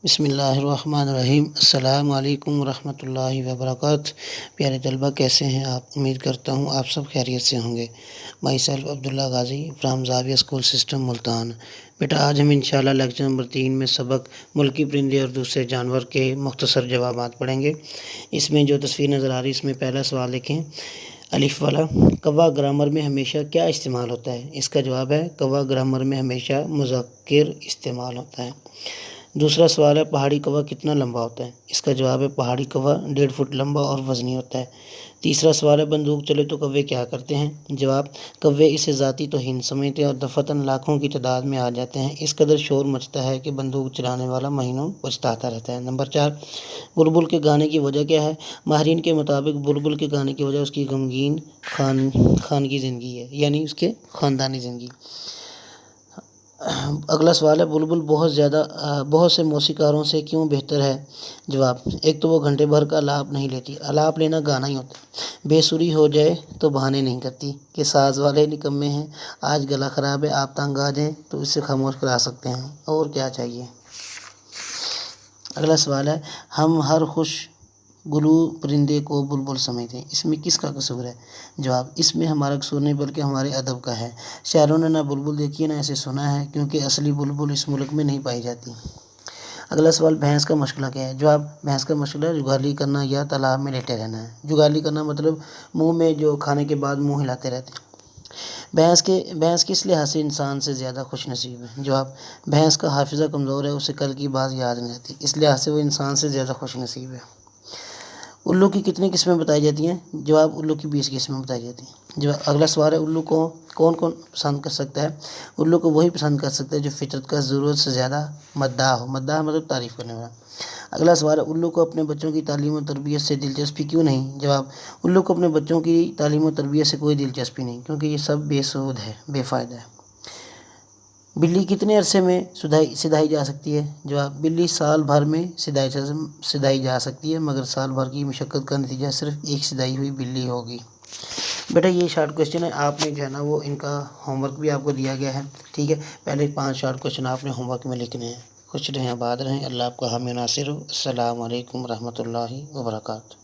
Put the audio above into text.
بسم اللہ الرحمن الرحیم۔ السلام علیکم ورحمۃ اللہ وبرکاتہ۔ پیارے طلبہ، کیسے ہیں آپ؟ امید کرتا ہوں آپ سب خیریت سے ہوں گے۔ My self Abdullah Ghazi from زاویہ اسکول سسٹم ملتان۔ بیٹا آج ہم انشاءاللہ لیکچر نمبر 3 میں سبق ملکی پرندے اور دوسرے جانور کے مختصر جوابات پڑھیں گے۔ اس میں جو تصویر نظر آ رہی ہے اس میں پہلا سوال لکھیں، الف والا، کوا گرامر میں ہمیشہ کیا استعمال ہوتا ہے؟ اس کا جواب ہے کوا گرامر میں ہمیشہ مذکر استعمال ہوتا ہے۔ دوسرا سوال ہے پہاڑی کوا کتنا لمبا ہوتا ہے؟ اس کا جواب ہے پہاڑی کوا 1.5 فٹ لمبا اور وزنی ہوتا ہے۔ تیسرا سوال ہے بندوق چلے تو کوے کیا کرتے ہیں؟ جواب، کوے اسے ذاتی توہین سمجھتے ہیں اور دفعتاً لاکھوں کی تعداد میں آ جاتے ہیں۔ اس قدر شور مچتا ہے کہ بندوق چلانے والا مہینوں پچھتاتا رہتا ہے۔ نمبر 4، بلبل کے گانے کی وجہ کیا ہے؟ ماہرین کے مطابق بلبل کے گانے کی وجہ اس کی غمگین خانگی زندگی ہے، یعنی اس کے خاندانی زندگی۔ اگلا سوال ہے بلبل بہت سے موسیقاروں سے کیوں بہتر ہے؟ جواب، ایک تو وہ گھنٹے بھر کا آلاپ نہیں لیتی، آلاپ لینا گانا ہی ہوتا ہے۔ بے سری ہو جائے تو بہانے نہیں کرتی کہ ساز والے نکمے ہیں، آج گلا خراب ہے، آپ تنگ آ جائیں تو اس سے خاموش کرا سکتے ہیں، اور کیا چاہیے۔ اگلا سوال ہے ہم ہر خوش گلو پرندے کو بلبل سمجھتے ہیں، اس میں کس کا قصور ہے؟ جواب، اس میں ہمارا قصور نہیں بلکہ ہمارے ادب کا ہے۔ شاعروں نے نہ بلبل دیکھی ہے نہ اسے سنا ہے، کیونکہ اصلی بلبل اس ملک میں نہیں پائی جاتی۔ اگلا سوال بھینس کا مشغلہ کیا ہے؟ جواب، بھینس کا مشغلہ جگالی کرنا یا تالاب میں لیٹے رہنا ہے۔ جگالی کرنا مطلب منہ میں جو کھانے کے بعد منہ ہلاتے رہتے ہیں۔ بھینس کس لحاظ سے انسان سے زیادہ خوش نصیب ہے؟ جواب، بھینس کا حافظہ کمزور ہے، اسے کل کی بات یاد نہیں رہتی، اس لحاظ سے وہ انسان سے زیادہ خوش نصیب ہے۔ الو کی کتنی قسمیں بتائی جاتی ہیں؟ جواب، الو کی 20 قسمیں بتائی جاتی ہیں۔ جواب، اگلا سوال ہے الو کو کون پسند کر سکتا ہے؟ الو کو وہی پسند کر سکتا ہے جو فطرت کا ضرورت سے زیادہ مداح ہو۔ مداح مطلب تعریف کرنے والا۔ اگلا سوال ہے الو کو اپنے بچوں کی تعلیم و تربیت سے دلچسپی کیوں نہیں؟ جواب، الو کو اپنے بچوں کی تعلیم و تربیت سے کوئی دلچسپی نہیں، کیونکہ یہ سب بے سود ہے، بے فائدہ ہے۔ بلی کتنے عرصے میں سدھائی جا سکتی ہے؟ جواب، بلی سال بھر میں سدھائی جا سکتی ہے، مگر سال بھر کی مشقت کا نتیجہ صرف ایک سدھائی ہوئی بلی ہوگی۔ بیٹا یہ شارٹ کویشچن ہے، آپ نے جو ہے نا وہ ان کا ہوم ورک بھی آپ کو دیا گیا ہے، ٹھیک ہے۔ پہلے 5 شارٹ کویشچن آپ نے ہوم ورک میں لکھنے ہیں۔ خوش رہیں، آباد رہیں، اللہ آپ کا حامی و ناصر ہو۔ السلام علیکم ورحمۃ اللہ وبرکاتہ۔